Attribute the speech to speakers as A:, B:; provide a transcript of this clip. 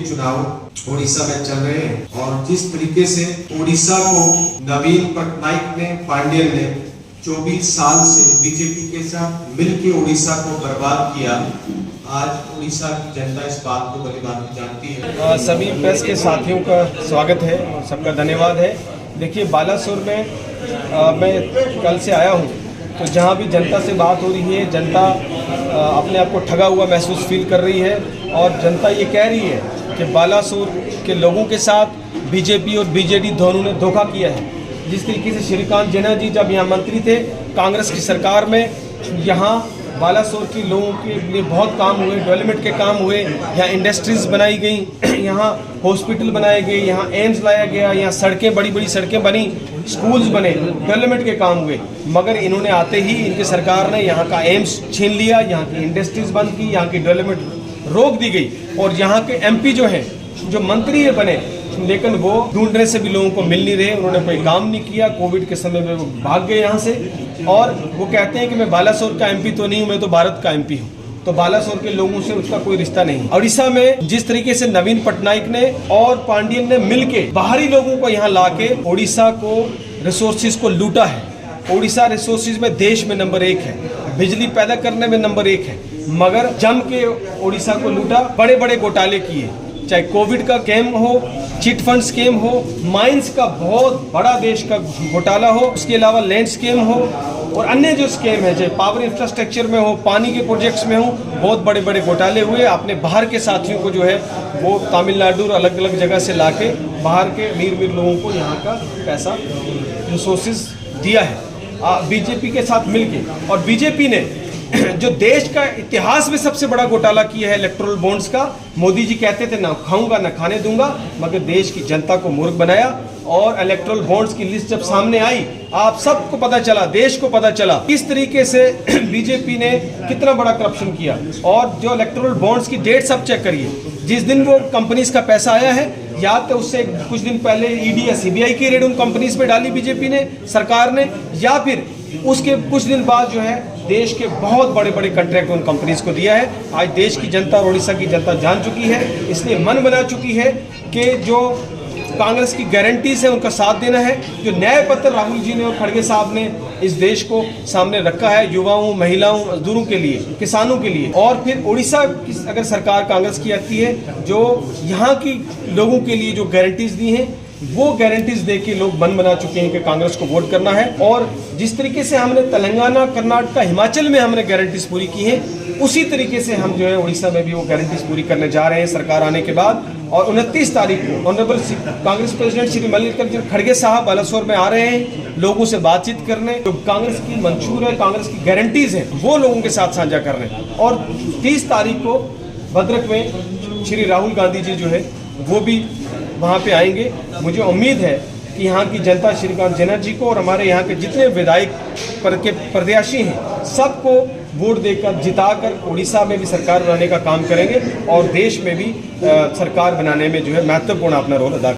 A: चुनाव उड़ीसा में चल रहे हैं और जिस तरीके से उड़ीसा को नवीन पटनायक ने पांड्यन ने 24 साल से बीजेपी के साथ मिलकर उड़ीसा को बर्बाद किया, आज उड़ीसा की जनता इस बात को भली भांति जानती है।
B: सभी प्रेस के साथियों का स्वागत है और सबका धन्यवाद है। देखिए, बालासोर में मैं कल से आया हूँ, तो जहाँ भी जनता से बात हो रही है, जनता अपने आप को ठगा हुआ महसूस फील कर रही है और जनता ये कह रही है कि बालासोर के लोगों के साथ बीजेपी और बीजेडी दोनों ने धोखा किया है। जिस तरीके से श्रीकांत जेना जी जब यहाँ मंत्री थे कांग्रेस की सरकार में, यहाँ बालासोर के लोगों के लिए बहुत काम हुए, डेवलपमेंट के काम हुए, यहाँ इंडस्ट्रीज़ बनाई गई, यहाँ हॉस्पिटल बनाए गए, यहाँ एम्स लाया गया, यहाँ सड़कें, बड़ी बड़ी सड़कें बनी, स्कूल्स बने, डेवलपमेंट के काम हुए। मगर इन्होंने आते ही इनकी सरकार ने यहाँ का एम्स छीन लिया, यहाँ की इंडस्ट्रीज़ बंद की, यहाँ की डेवलपमेंट रोक दी गई और यहाँ के एमपी जो हैं, जो मंत्री बने, लेकिन वो ढूंढने से भी लोगों को मिल नहीं रहे, उन्होंने कोई काम नहीं किया। कोविड के समय में वो भाग गए यहाँ से और वो कहते हैं कि मैं बालासोर का एमपी तो नहीं हूँ, मैं तो भारत का एमपी हूँ। तो बालासोर के लोगों से उसका कोई रिश्ता नहीं। उड़ीसा में जिस तरीके से नवीन पटनायक ने और पांड्यन ने मिलके बाहरी लोगों को यहाँ लाके उड़ीसा को रिसोर्सेज को लूटा है। उड़ीसा रिसोर्सेज में देश में नंबर 1 है, बिजली पैदा करने में नंबर 1 है, मगर जम के उड़ीसा को लूटा, बड़े बड़े घोटाले किए, चाहे कोविड का स्कैम हो, चिट फंड स्कैम हो, माइंस का बहुत बड़ा देश का घोटाला हो, उसके अलावा लैंड स्कैम हो और अन्य जो स्कैम है, चाहे पावर इंफ्रास्ट्रक्चर में हो, पानी के प्रोजेक्ट्स में हो, बहुत बड़े बड़े घोटाले हुए। आपने बाहर के साथियों को जो है वो तमिलनाडु और अलग अलग जगह से लाके बाहर के अमीर लोगों को यहाँ का पैसा रिसोर्सेज दिया है बीजेपी के साथ मिलके। और बीजेपी ने जो देश का इतिहास में सबसे बड़ा घोटाला किया है इलेक्टोरल बॉन्ड्स का, मोदी जी कहते थे ना खाऊंगा ना खाने दूंगा, मगर देश की जनता को मूर्ख बनाया। और इलेक्टोरल बॉन्ड्स की लिस्ट जब सामने आई, आप सबको पता चला, देश को पता चला किस तरीके से बीजेपी ने कितना बड़ा करप्शन किया। और जो इलेक्टोरल बॉन्ड्स की डेट सब चेक करिए, जिस दिन वो कंपनीज का पैसा आया है, या तो उससे कुछ दिन पहले ईडी या सीबीआई की रेड उन कंपनीज पे डाली बीजेपी ने, सरकार ने, या फिर उसके कुछ दिन बाद जो है देश के बहुत बड़े बड़े कॉन्ट्रैक्ट उन कंपनीज को दिया है। आज देश की जनता और उड़ीसा की जनता जान चुकी है, इसलिए मन बना चुकी है कि जो कांग्रेस की गारंटीज है उनका साथ देना है। जो न्याय पत्र राहुल जी ने और खड़गे साहब ने इस देश को सामने रखा है, युवाओं, महिलाओं, मजदूरों के लिए, किसानों के लिए, और फिर उड़ीसा की अगर सरकार कांग्रेस की आती है, जो यहाँ की लोगों के लिए जो गारंटीज दी हैं, वो गारंटीज देके लोग मन बना चुके हैं कि कांग्रेस को वोट करना है। और जिस तरीके से हमने तेलंगाना, कर्नाटक, हिमाचल में हमने गारंटीज पूरी की हैं, उसी तरीके से हम जो है उड़ीसा में भी वो गारंटीज पूरी करने जा रहे हैं सरकार आने के बाद। और 29 तारीख को ऑनरेबल कांग्रेस प्रेसिडेंट श्री मल्लिकार्जुन खड़गे साहब बालासोर में आ रहे हैं लोगों से बातचीत करने। जो कांग्रेस की मंशूर है, कांग्रेस की गारंटीज है, वो लोगों के साथ साझा कर रहे हैं। और 30 तारीख को भद्रक में श्री राहुल गांधी जी जो है वो भी वहाँ पे आएंगे। मुझे उम्मीद है कि यहाँ की जनता श्रीकांत जेना जी को और हमारे यहाँ के जितने विधायक प्रत्याशी हैं सबको वोट देकर जिताकर उड़ीसा में भी सरकार बनाने का काम करेंगे और देश में भी सरकार बनाने में जो है महत्वपूर्ण अपना रोल अदा